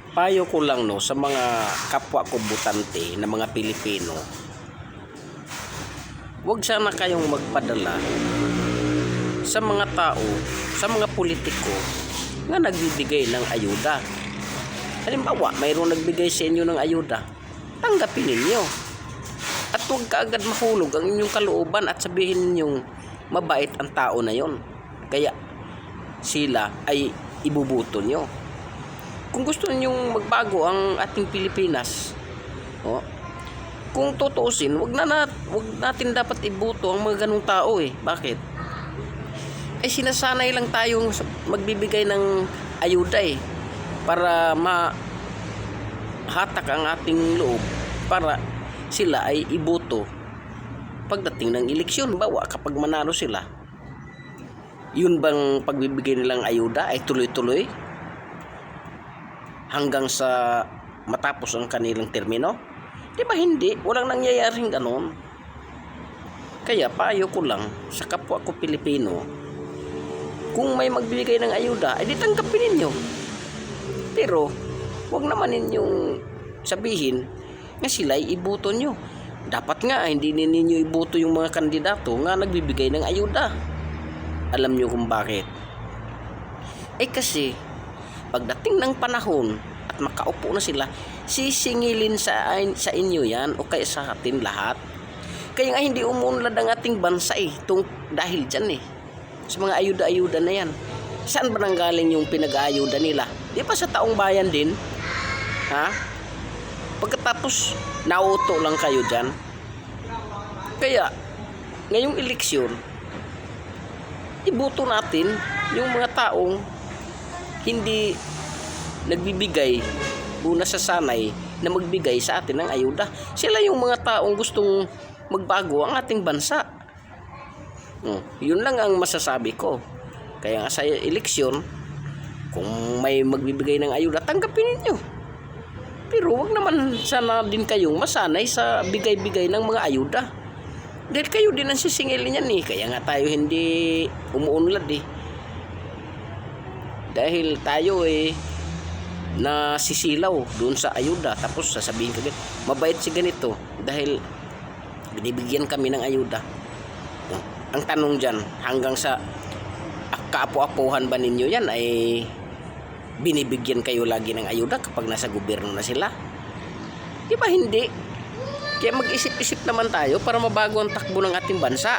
Payo ko lang no sa mga kapwa ko butante na mga Pilipino, huwag sana kayong magpadala sa mga tao, sa mga politiko na nagbibigay ng ayuda. Halimbawa, mayroong nagbigay sa inyo ng ayuda, tanggapin ninyo. At huwag kaagad mahulog ang inyong kalooban at sabihin ninyong mabait ang tao na yon, kaya sila ay ibubuto nyo. Kung gusto ninyong magbago ang ating Pilipinas, kung tutuusin, wag natin dapat ibuto ang mga ganung tao eh. Bakit? Ay sinasanay lang tayong magbibigay ng ayuda eh, para mahatak ang ating loob para sila ay iboto pagdating ng eleksyon. Bawa kapag manalo sila, yun bang pagbibigay nilang ayuda ay tuloy-tuloy hanggang sa matapos ang kanilang termino? Di ba hindi? Walang nangyayaring ganon. Kaya payo ko lang sa kapwa ko Pilipino, kung may magbibigay ng ayuda, ay di tanggapin ninyo. Pero wag naman ninyong sabihin na sila ay iboto nyo. Dapat nga hindi ninyo iboto yung mga kandidato nga nagbibigay ng ayuda. Alam nyo kung bakit? Kasi pagdating ng panahon at makaupo na sila, sisingilin sa inyo yan o kaya sa atin lahat. Kaya nga hindi umunlad ang ating bansa dahil dyan sa mga ayuda-ayuda na yan. Saan ba nanggaling yung pinag-ayuda nila? Di ba sa taong bayan din? Pagkatapos nauto lang kayo dyan. Kaya ngayong eleksyon, iboto natin yung mga taong hindi nagbibigay o nasasanay na magbigay sa atin ng ayuda. Sila yung mga taong gustong magbago ang ating bansa. Yun lang ang masasabi ko. Kaya nga sa eleksyon, kung may magbibigay ng ayuda, tanggapin ninyo. Pero wag naman sana din kayong masanay sa bigay-bigay ng mga ayuda. Dahil kayo din ang sisingilin yan Kaya nga tayo hindi umuunlad Dahil tayo nasisilaw doon sa ayuda. Tapos sasabihin ka, mabait si ganito dahil binibigyan kami ng ayuda. Ang tanong dyan, hanggang sa kaapu-apuhan ba ninyo yan ay binibigyan kayo lagi ng ayuda kapag nasa gobyerno na sila? Di ba hindi? Kaya mag-isip-isip naman tayo para mabago ang takbo ng ating bansa.